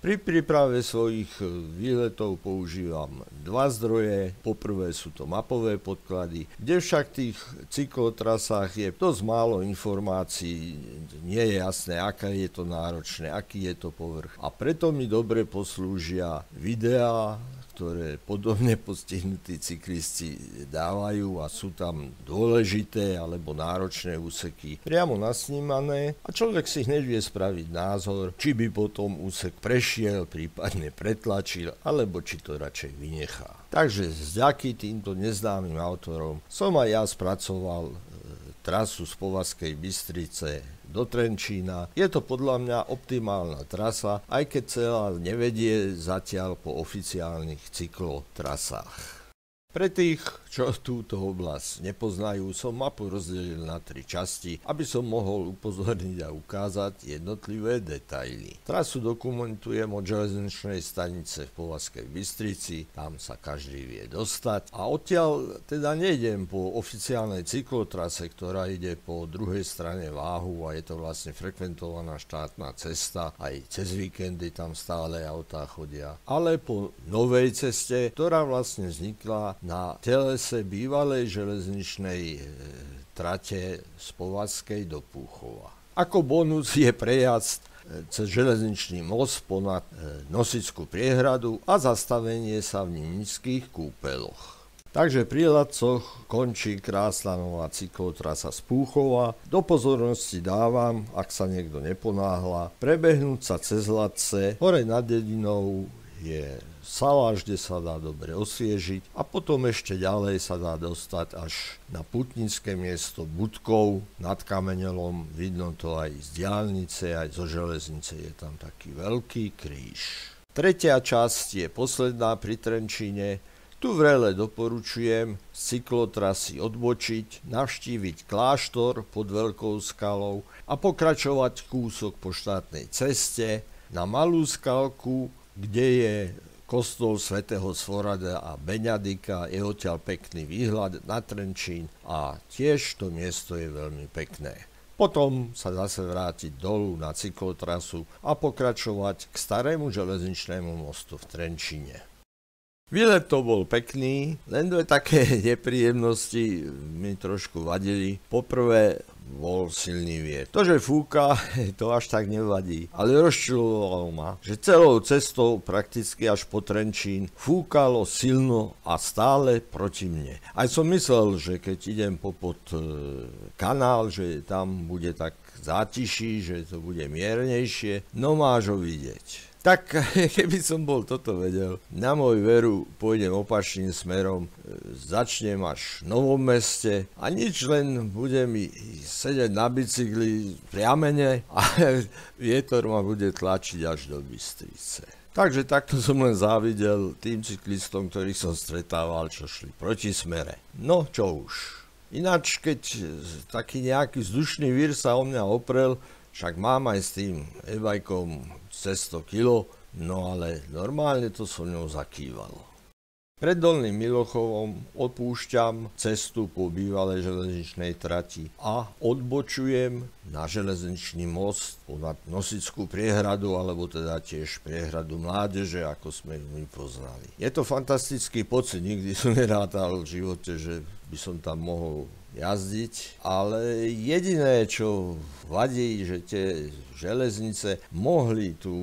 Pri príprave svojich výletov používam dva zdroje. Poprvé sú to mapové podklady, kde však v tých cyklotrasách je dosť málo informácií, nie je jasné, aké je to náročné, aký je to povrch. A preto mi dobre poslúžia videá, ktoré podobne postihnutí cyklisti dávajú a sú tam dôležité alebo náročné úseky priamo nasnímané a človek si hneď vie spraviť názor, či by potom úsek prešiel, prípadne pretlačil, alebo či to radšej vynechá. Takže vďaky týmto neznámym autorom som aj ja spracoval trasu z Považskej Bystrice do Trenčína. Je to podľa mňa optimálna trasa, aj keď celá nevedie zatiaľ po oficiálnych cyklotrasách. Pre tých, čo túto oblasť nepoznajú, som mapu rozdelil na 3 časti, aby som mohol upozorniť a ukázať jednotlivé detaily. Trasu dokumentujem od železničnej stanice v Považskej Bystrici, tam sa každý vie dostať. A odtiaľ teda nejdem po oficiálnej cyklotrase, ktorá ide po druhej strane Váhu a je to vlastne frekventovaná štátna cesta, aj cez víkendy tam stále autá chodia, ale po novej ceste, ktorá vlastne vznikla na telese bývalej železničnej trate z Považskej do Púchova. Ako bonus je prejazd cez železničný most ponad Nosickú priehradu a zastavenie sa v Ninických kúpeloch. Takže pri Ladcoch končí krásna nová cyklotrasa z Púchova. Do pozornosti dávam, ak sa niekto neponáhla, prebehnúť sa cez Ladce. Hore nad dedinou je saláž, kde sa dá dobre osviežiť a potom ešte ďalej sa dá dostať až na putnické miesto Budkov nad Kameňolom. Vidno to aj z diaľnice, aj zo železnice, je tam taký veľký kríž. Tretia časť je posledná pri Trenčíne. Tu vrele doporučujem z cyklotrasy odbočiť, navštíviť kláštor pod Veľkou skalou a pokračovať kúsok po štátnej ceste na Malú skalku, kde je kostol svätého Svorada a Beňadika, je odtiaľ pekný výhľad na Trenčín a tiež to miesto je veľmi pekné. Potom sa zase vrátiť dolu na cyklotrasu a pokračovať k starému železničnému mostu v Trenčíne. Výlet to bol pekný, len dve také nepríjemnosti mi trošku vadili. Poprvé bol silný vietor. To, že fúka, to až tak nevadí, ale rozčilovalo ma, že celou cestou prakticky až po Trenčín fúkalo silno a stále proti mne. Aj som myslel, že keď idem popod kanál, že tam bude tak zátiší, že to bude miernejšie, no máš ho vidieť. Tak keby som bol toto vedel, na môj veru pôjdem opačným smerom, začnem až v Novom Meste a nič, len budem sedieť na bicykli priamene a vietor ma bude tlačiť až do Bystrice. Takže takto som len závidel tým cyklistom, ktorých som stretával, čo šli proti smere. No čo už. Ináč, keď taký nejaký vzdušný vír sa o mňa oprel, však mám aj s tým e-bajkom cez 100 kg, no ale normálne to so mnou zakývalo. Pred Dolným Milochovom opúšťam cestu po bývalej železničnej trati a odbočujem na železničný most ponad Nosickú priehradu, alebo teda tiež priehradu Mládeže, ako sme ju my poznali. Je to fantastický pocit, nikdy som nerátal v živote, že by som tam mohol jazdiť, ale jediné, čo vadí, že tie železnice mohli tú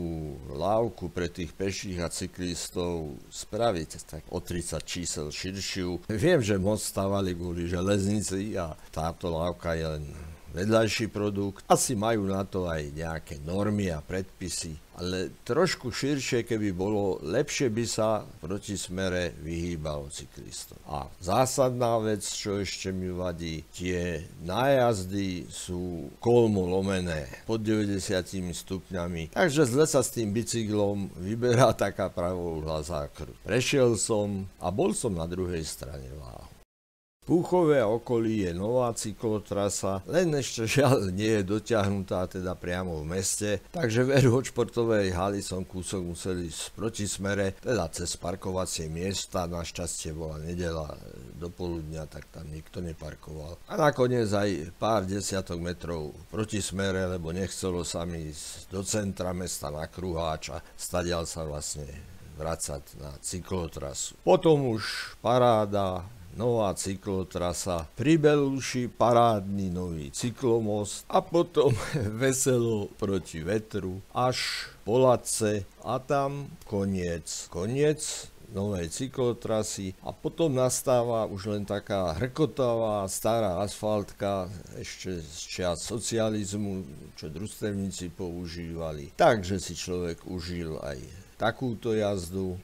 lávku pre tých peších a cyklistov spraviť tak o 30 čísel širšiu. Viem, že moc stavali kvôli železnici a táto lávka je len vedľajší produkt. Asi majú na to aj nejaké normy a predpisy, ale trošku širšie, keby bolo, lepšie by sa proti smere vyhýbalo cyklistom. A zásadná vec, čo ešte mi vadí, tie nájazdy sú kolmo lomené pod 90 stupňami, takže zle sa s tým bicyklom vyberá taká pravouhlá zákruť. Prešiel som a bol som na druhej strane Váhu. Púchové a okolí je nová cyklotrasa, len ešte žiaľ nie je dotiahnutá teda priamo v meste, takže veru od športovej haly som kúsok musel ísť proti smere, teda cez parkovacie miesta, našťastie bola nedeľa do poludnia, tak tam nikto neparkoval. A nakoniec aj pár desiatok metrov proti smere, lebo nechcelo sa mi ísť do centra mesta na Kruháč a stadiaľ sa vlastne vracať na cyklotrasu. Potom už paráda, nová cyklotrasa, pri Belúši parádny nový cyklomost a potom veselo proti vetru až po Latce a tam koniec novej cyklotrasy a potom nastáva už len taká hrkotavá stará asfaltka ešte z čias socializmu, čo družstevníci používali. Takže si človek užil aj takúto jazdu.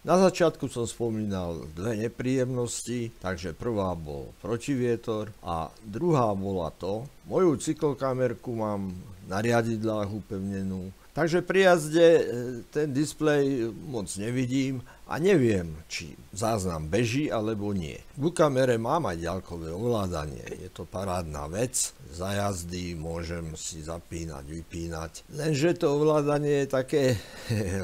Na začiatku som spomínal dve nepríjemnosti, takže prvá bol protivietor a druhá bola to, moju cyklokamerku mám na riadidlách upevnenú, takže pri jazde ten displej moc nevidím a neviem, či záznam beží alebo nie. V kamere mám aj ďalkové ovládanie, je to parádna vec, za jazdy môžem si zapínať, vypínať, lenže to ovládanie je také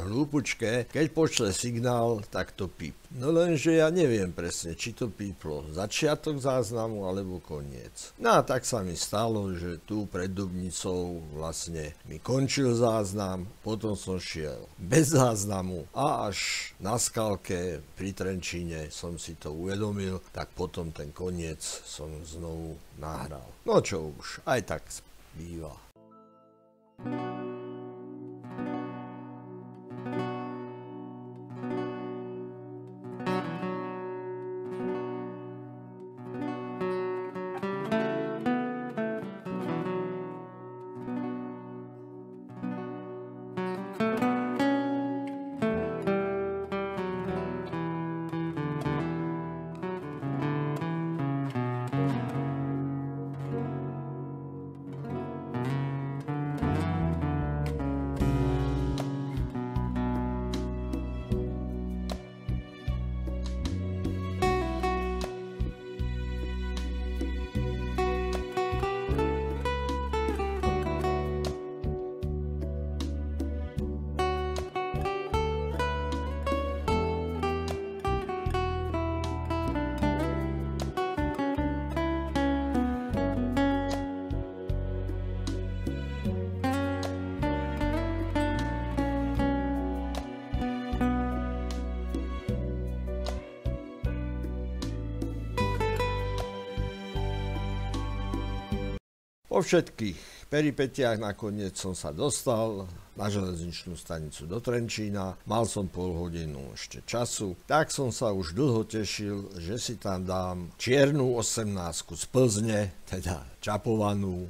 hlúpučké, keď pošle signál, tak to píp. No lenže ja neviem presne, či to píplo začiatok záznamu alebo koniec. No a tak sa mi stalo, že tu pred Dubnicou vlastne mi končil záznam, potom som šiel bez záznamu a až na skalke pri Trenčíne som si to uvedomil, tak potom ten koniec som znovu nahral. No čo už, aj tak býva. Po všetkých peripetiach nakoniec som sa dostal na železničnú stanicu do Trenčína, mal som pol hodinu ešte času, tak som sa už dlho tešil, že si tam dám čiernu 18 z Plzne, teda čapovanú,